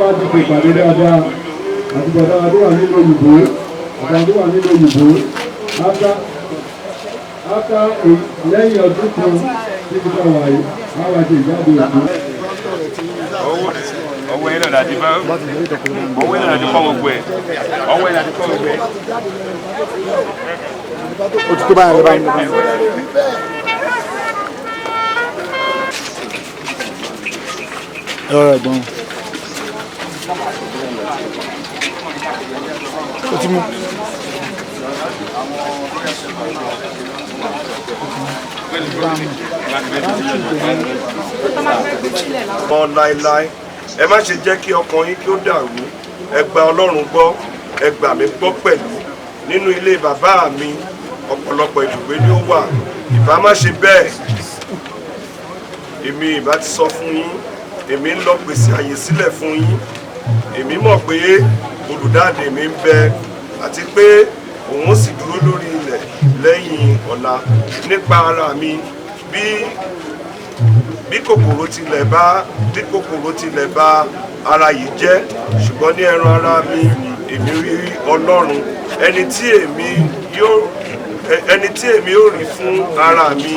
wọ́n bá ti pè pàdé dáadáa àti bọ̀dá wa tó wà nínú òyìnbó àtàwọn tó wà nínú òyìnbó áká lẹ́yìn ọdún kan níbi tó wà yìí àwọn àti ìjáde òkú. Ọwọ́ yẹn náà ti fọ́ gbogbo ẹ̀. Ọwọ́ yẹn náà ti fọ́ gbogbo ẹ̀. Ó ti tó báyìí lọ́ba yìí. Ọ̀rọ̀ ẹ̀gbọ́n. Ó ti mú. Mọ́ láéláé ẹ má ṣe jẹ́ kí ọkàn yín kí ó dàrú ẹ gba Ọlọ́run gbọ́ ẹ gbà mí gbọ́ pẹ̀lú nínú ilé bàbá mi ọ̀pọ̀lọpọ̀ ibùgbé ni ó wà ìbá má ṣe bẹ́ẹ̀ èmi ìbá ti sọ fún yín èmi ń lọ pèsè àyè sílẹ̀ fún yín èmi mọ̀ pé olùdáàdè mi ń bẹ àti pé òun ó sì dúró lórí ilẹ̀ lẹ́yìn ọ̀la nípa ara mi bí kòkòrò tilẹ̀ bá ara yìí jẹ́ ṣùgbọ́n ní ẹran ara mi èmi rí Ọlọ́run ẹni tí èmi yóò rí fún ara mi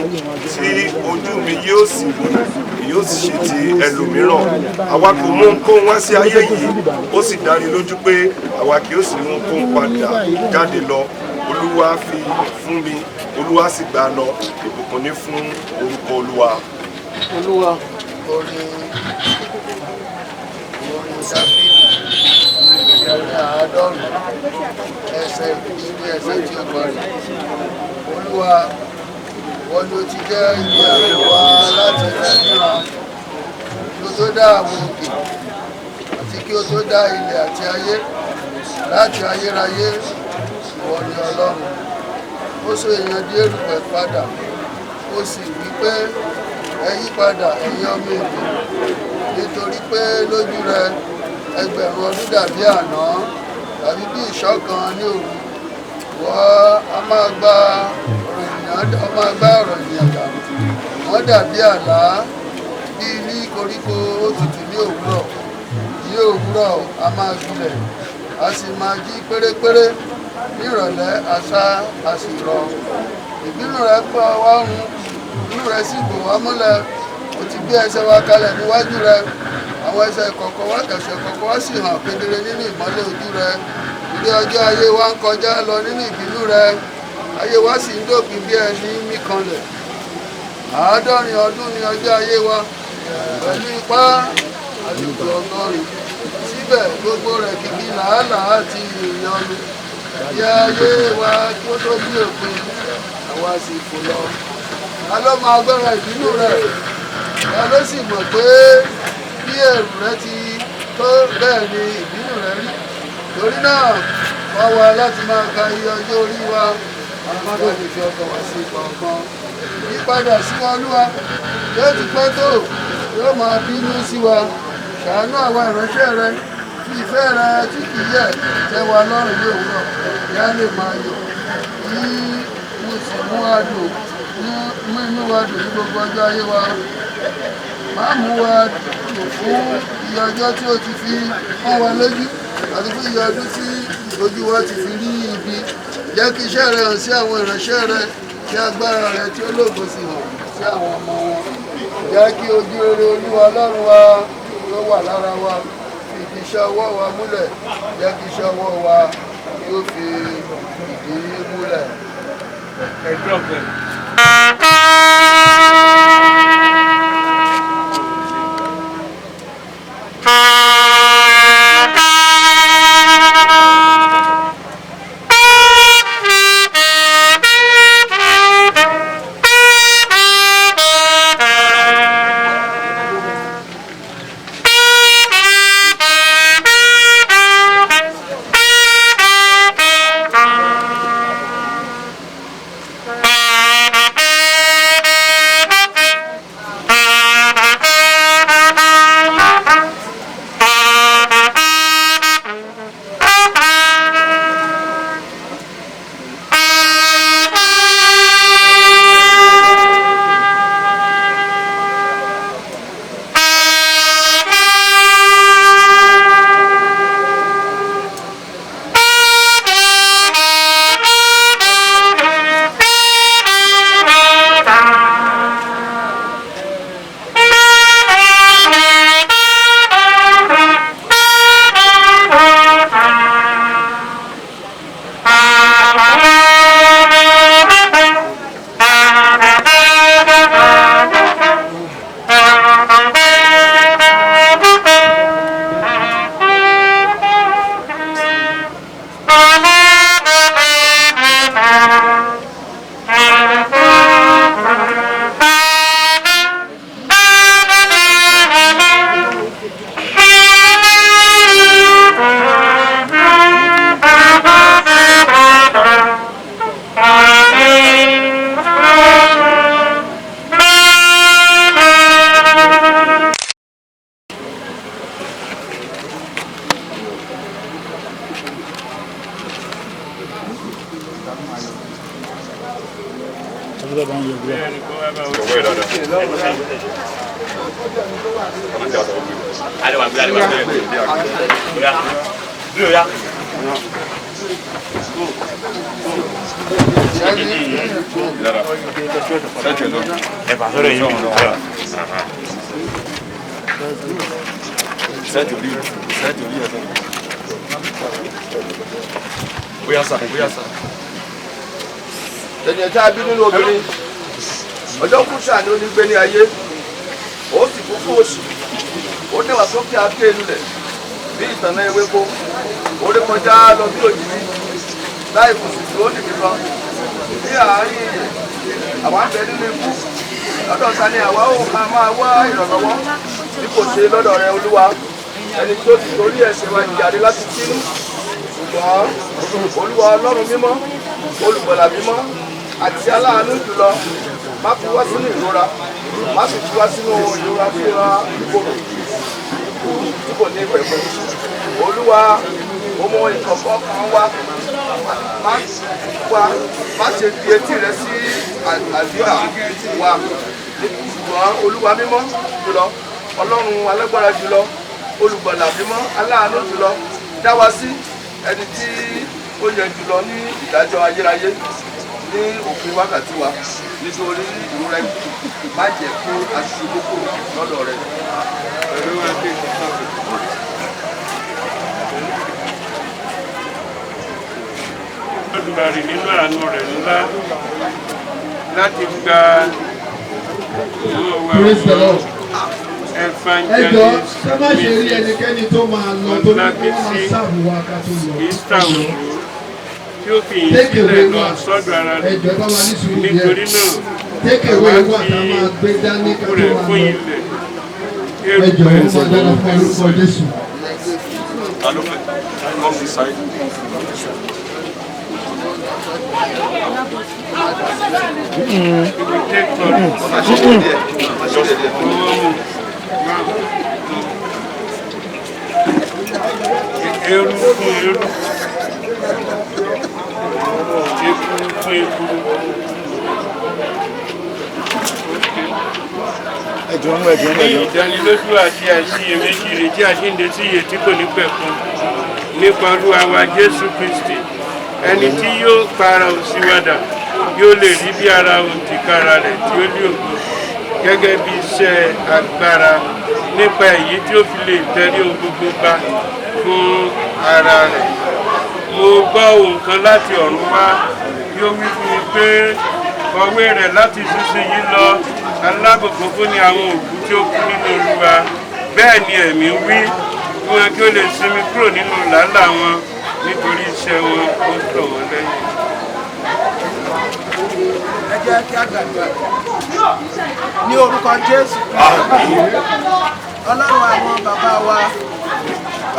tí ojú mi yóò sì ṣe ti ẹlòmíràn àwa kò mú ohunkóhun wá sí ayé yìí ó sì dáni lójú pé àwa kì yóò sì mú ohunkóhun padà jáde lọ Olúwa fi fún mi Olúwa sì gbà lọ ìbùkún ní fún orúkọ Olúwa. Olúwa orin Dáfídì àádọ́rùn ẹsẹ̀ tí ó parí. Olúwa wọ́n ló ti jẹ́ ibi àríwá láti ìrìnàjò kí ó tó dá àwọn òkè àti kí ó tó dá ilẹ̀ àti ayé láti ayérayé ìwọ ni Ọlọ́run. Ó sọ èèyàn di erùpẹ̀ padà ó sì wí pé ẹ yí padà ẹ̀yin ọmọ ènìyàn nítorí pé lójú rẹ ẹgbẹ̀rún ọdún dàbí àná tàbí bí ìṣọ̀kan ní òru wọ́n a máa gbá ọ̀rọ̀ ènìyàn dànù wọ́n dàbí àlá bí ní koríko òtútù ní òwúrọ̀ a máa gbilẹ̀ a sì máa jí pérépéré nírọ̀lẹ́ àṣà àṣìrọ̀ ìbínú rẹ̀ pọ̀ wá run inú rẹ̀ sì bò wá mọ́lẹ̀ ó ti gbé ẹsẹ̀ wa kalẹ̀ níwájú rẹ̀ àwọn ẹsẹ̀ kọ̀ọ̀kan wá sì hàn kedere nínú ìmọ́lẹ̀ ojú rẹ̀ ilé ọjọ́ ayé wa ń kọjá lọ nínú ìbínú rẹ̀ ayé wa sì ń dópin bí ẹni mí kanlẹ̀ 70 ọdún ni ọjọ́ ayé wa pẹ̀lú ipá àlùkò 100 síbẹ̀ gbogbo rẹ̀ kìkì làálàá àti ìyọnu ìyá ayé wa kí ó tó bí òpin àwa sì fò lọ. Ta ló mọ agbára ìbínú rẹ̀? Ta ló sì mọ̀ pé bí ẹ̀rù rẹ̀ ti tó bẹ́ẹ̀ ni ìbínú rẹ̀ rí? Torí náà wá wa láti máa ka iye ọjọ́ orí wa àwọn tó lè fi ọkàn wá sí kọ̀ọ̀kan. Yípadà sí Olúwa yóò ti pẹ́ tó yóò máa bínú sí wa. Ṣàánú àwọn ìránṣẹ́ rẹ fi ìfẹ́ rẹ tí kì í yẹ̀ tẹ́ wa lọ́rùn ní òwúrọ̀ kí á lè máa yọ̀ kí mo sì mú inú wa dùn ní gbogbo ọjọ́ ayé wa. Má mú wa dùn fún iye ọjọ́ tí ó ti fi hàn wá lójú àti fún iye ọdún tí ojú wa ti fi rí ibi. Jẹ́ kí iṣẹ́ rẹ hàn sí àwọn ìránṣẹ́ rẹ kí agbára rẹ tí ó lògo sí hàn sí àwọn ọmọ wọn. Jẹ́ kí ojú rere Olúwa Ọlọ́run wa ló wà lára wa. Fi ìdí iṣẹ́ ọwọ́ wa múlẹ̀. Jẹ́ kí iṣẹ́ ọwọ́ wa kí ó fi ìdí múlẹ̀. ènìyàn tí a bí nínú obìnrin ọjọ́ kú ṣàní ó ní gbé ní ayé ó sì kú fún oṣù ó dẹ̀wà sókè aké lulẹ̀ bí ìtànná ewéko ó lè kọjá lọ bí òjìrí láì kù sí tó nìbí kan ní àárín ìyè àwa ń bẹ nínú ikú lọ́dọ̀ ta ni àwa ó máa wá ìrànlọ́wọ́ bí kò ṣe lọ́dọ̀ rẹ olúwa ẹni tó ti torí ẹ̀ṣẹ̀ wa jìyàrí láti kínú ṣùgbọ́n olúwa ọlọ́run mímọ́ olùgbàlà mímọ́ àti aláàánú jùlọ má fi wá sínú ìrora má sì fi wá sínú ìrora tí ra ìkorò ikú tí kò ní ìpẹ̀kun olúwa ọmọ ìkọ̀kọ̀ kan wá má ṣe di etí rẹ sí àdúrà wa ṣùgbọ́n olúwa mímọ́ jùlọ ọlọ́run alágbára jùlọ olùgbàlà mímọ́ aláàánú jùlọ dá wa sí ẹni tí ó yẹ jùlọ ní ìdájọ́ ayérayé ní òpin wákàtí wa nítorí ìrora ikú má jẹ́ kó aṣojúkò lọ́dọ̀ rẹ̀. Olùdarí nínú àánú rẹ̀ ńlá láti gba owó wa fún evangelist ṣé má ṣe rí ẹnikẹ́ni tó máa lọ tó ní kí wọ́n máa sáàbù wa ká tó lọ. Easter òru tí ó fi yín sílẹ̀ lọ sọ́dọ̀ ara rẹ̀ nítorí náà tékèwé wà tá a máa gbé dání ká tó rẹ̀ máa fún lọ. ilẹ̀ Ẹjọ́ ó máa dára fún orúkọ Jésù. Eru fún eru, ekuru fún ekuru. Ní ìdánilójú àti àìsíyèméjì ìrètí àjíǹde sí iye tí kò ní pẹ̀kun nípa Olúwa wa Jésù Kristi, ẹni tí yóò para òṣìwádà yóò lè rí bí ara òun tìkára rẹ̀ tí ó ní ògo gẹ́gẹ́ bí iṣẹ́ agbára nípa èyí tí ó fi lè tẹ̀lé ohun gbogbo bá fún ara rẹ̀. Mo gbọ́ ohùn kan láti ọ̀run wá bí ó wí fún mi pé kọ̀wé rẹ̀ láti sísìnyí lọ alábòkún fún ni àwọn òkú tí ó kú nínú Olúwa, bẹ́ẹ̀ ni ẹ̀mí wí kí wọn kí ó lè sinmi kúrò nínú làálàá wọn nítorí iṣẹ́ wọn ó tọ̀ wọ́n lẹ́yìn. Ẹ jẹ́ kí a gbàdúrà ní orúkọ Jésù Ọlọ́run àwọn bàbá wa,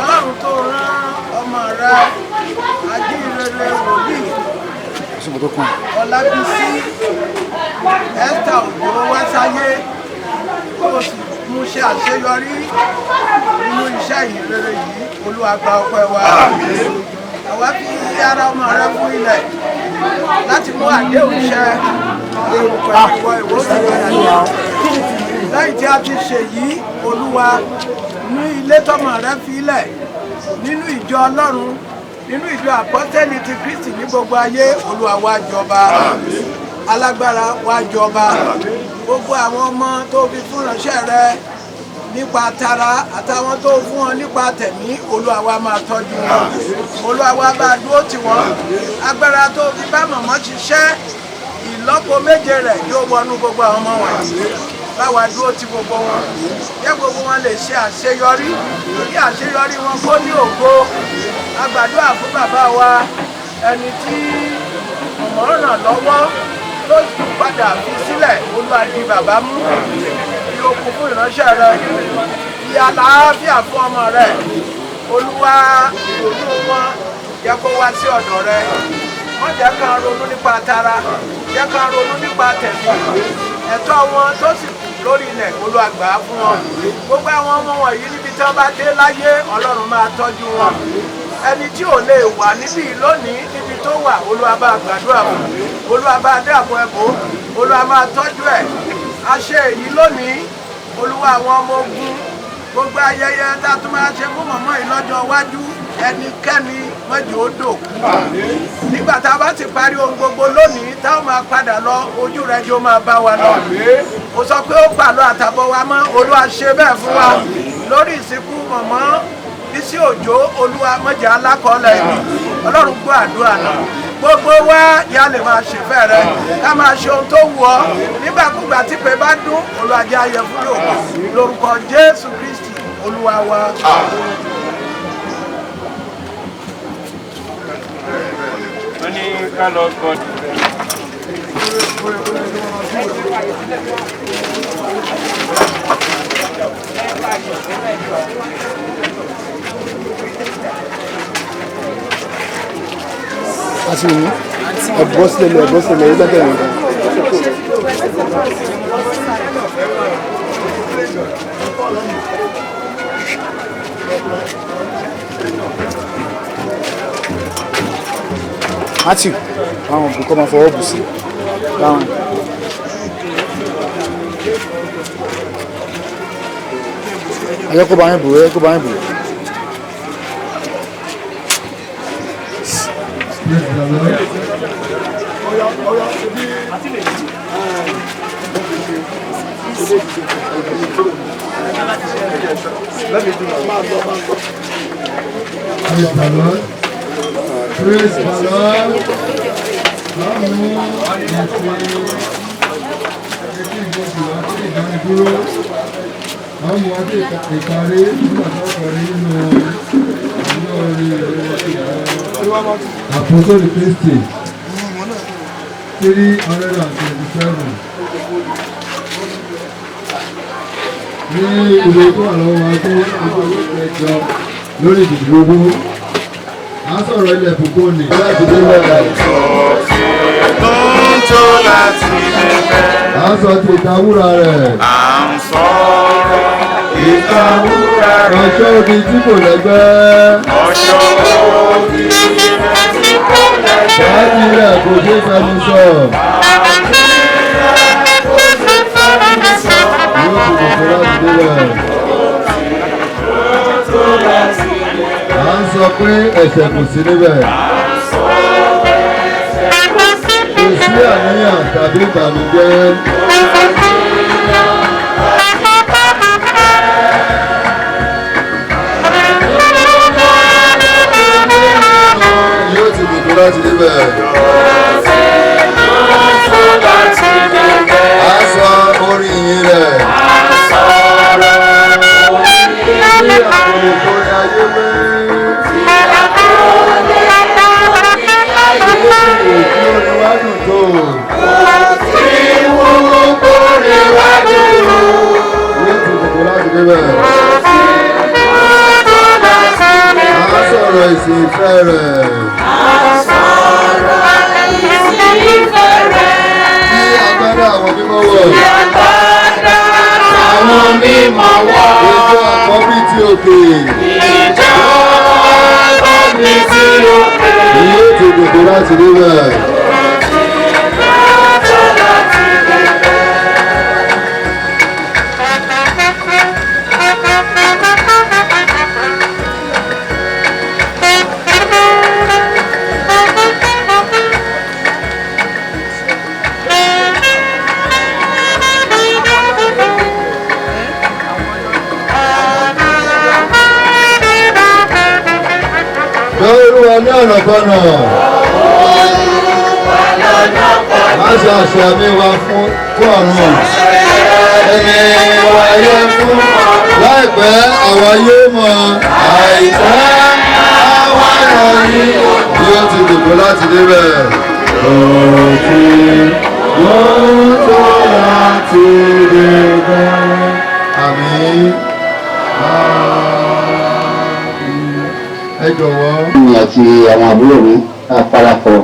Ọlọ́run tó rán ọmọ rẹ ajínrere wòlíì Ọlábísí Esther Òjó wá sáyé kó o sì mú ṣe àṣeyọrí nínú iṣẹ́ ìyìnrere yìí. Olúwa gba ọpẹ́ wa. Àwa fi ara ọmọ rẹ fún ilẹ̀ láti mú àdéhùn ṣẹ èrò pẹ̀lú ìwọ ìwòsàn ìrìnàjò. Lẹ́yìn tí a ti ṣe yìí, Olúwa ní ilé tọ́mọ rẹ fi ilẹ̀ nínú ìjọ Ọlọ́run, nínú ìjọ àpọ́tẹ́lì ti Kristi ní gbogbo ayé. Olúwa wá jọba, alágbára wá jọba. Gbogbo àwọn ọmọ tó fi fún ìránṣẹ́ rẹ nípa tara àtàwọn tó fún wọn nípa tẹ̀mí, Olúwa wa máa tọ́jú wọn. Olúwa wa bá dúró tì wọ́n. Agbára tó fi bá màmá ṣiṣẹ́ ìlọ́po méje rẹ̀ yóò wọnú gbogbo àwọn ọmọ wọ̀nyí. Báwa dúró tì gbogbo wọn, jẹ́ gbogbo wọn lè ṣe àṣeyọrí, kí àṣeyọrí wọn kó ní ògo. A gbàdúrà fún bàbá wa ẹni tí ọmọ ràn lọ́wọ́ ló padà fi sílẹ̀. Olúwa di bàbá mú, fi okun fún ìránṣẹ́ rẹ, fi àlàáfíà fún ọmọ rẹ. Olúwa ìrònú wọn jẹ́ kó wá sí ọ̀dọ̀ rẹ. Wọ́n jẹ́ kán ronú nípa tara, jẹ́ kán ronú nípa tẹ̀mí. Ẹ̀tọ́ wọn tó sì kù lórí ilẹ̀, Olúwa gbà á fún wọn. Gbogbo àwọn ọmọ wọ̀nyí níbi tí wọ́n bá dé láyé, Ọlọ́run máa tọ́jú wọn. Ẹni tí ò lè wà níbí lónìí níbi tó wà, Olúwa bá gbàdúrà fún. Olúwa bá dáàbò ẹ̀bò. Olúwa máa tọ́jú ẹ̀. A ṣe èyí lónìí Olúwa àwọn ọmọ ogun gbogbo ayẹyẹ tá a tún máa ṣe fún mọ̀mọ́ yìí lọ́jọ́ iwájú ẹnikẹ́ni mọ́jọ́ ó dòkú. Nígbà tá a bá ti parí ohun gbogbo lónìí táwọn máa padà lọ ojú rẹ̀ jọ máa bá wa lọ. Ó sọ pé ó pàlọ́ àtàbọ̀ wa mọ́ Olúwa ṣe bẹ́ẹ̀ fún wa lórí ìsìnkú mọ̀mọ́ Bísí Òjó Olúwa mọ́jà alákọ̀ọ́lẹ̀ ibi Ọlọ́run gbọ́ àdúrà náà. Gbogbo wa yà lè máa ṣèfẹ́ rẹ ká máa ṣe ohun tó wù ọ́ nígbàkúgbà tí pé bá dún Olúwa jẹ́ ayẹ fún lòkù lórúkọ Jésù Kristi Olúwa wa. wọ́n ní ká lọ kọ́. àti òun ẹ̀bọ́ sílẹ̀ yìí gbẹ́gbẹ́ rẹ̀. Matthew àwọn òbí kọ́ máa fọwọ́ bù sí láwọn. Ayọ́ kó bá yín bù ẹ́ kó bá yín bù. Praise the Lord. Àwọn àti ìparí nígbà tó kọrí nínú ọjọ́ orí Àpọ́sítélì Kristi 327 ní ìwé tó wà lọ́wọ́ wa tó ọjọ́ ìjọ lórí ìdìbò a sọ̀rọ̀ ilẹ̀ púpọ̀ ní láti dé lọ́la tó láti bẹ̀rẹ̀. a sọ ti ìtawúra rẹ̀ À ń sọ̀rọ̀ ìtawúra rẹ̀. ọjọ́ òbí tí kò lẹ́gbẹ́ Ọjọ́ òbí tí kò lẹ́gbẹ́. ṣáàtì rẹ̀ kò ṣe é fẹnu sọ yóò sì kò láti délẹ̀ à ń sọ pé ẹ̀ṣẹ̀ kò sí níbẹ̀ kò sí àníyàn tàbí ìbànújẹ́. Yóò ti dìbò láti débẹ̀. A sọ orí yìí rẹ̀. Tí àpòlùkọ́ ni ayé mẹ́. Kí orin wá dùn tó. Yóò ti dìbò láti débẹ̀. A sọ̀rọ̀ ìsìn ìfẹ́ rẹ̀. Ní agbádá àwọn mímọ́ wọ̀. Àwọn mímọ́ wọ̀. Ìjọ àkọ́bí tí òkè. Ìjọ àkọ́bí tí òkè. Yóò ti dìbò láti débẹ̀. Olúwa ní ọ̀nà kọ́nà. Má ṣe àṣà mi wá fún ọ̀run. Ẹni wáyé fún láìpẹ́ àwa yóò mọ̀. Àìpẹ́ àwa yọrí. Yóò ti dìbò láti débẹ̀. Òtí yóò tó láti débẹ̀. Àmín. Ẹ jọ̀wọ́. Mi àti àwọn àbúrò mi parapọ̀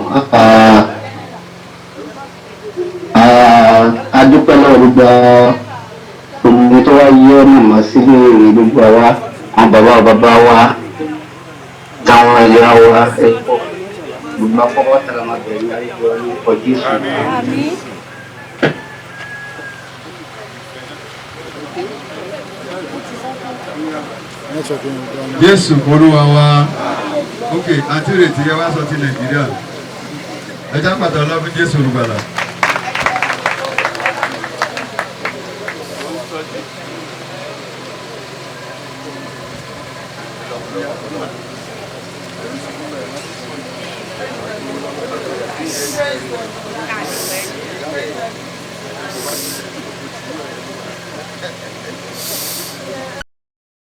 a dúpẹ́ lọ́wọ́ gbogbo omi tó wá yí ọ̀nà mọ́ sí ìrìn gbogbo àwa àwọn bàbá wa táwọn ẹ̀yà wa gbogbo afọwọ́ tẹ̀lé máa bẹ̀rẹ̀ ní àríjọ ní ọjọ́ Jésù. Network yẹn ò dáa. Jésù olúwa wa. Ok, àti ìrètí ẹ wá sọ ti Nàìjíríà. Ẹ já pàtàkì ọlá fún Jésù olùgbàlà.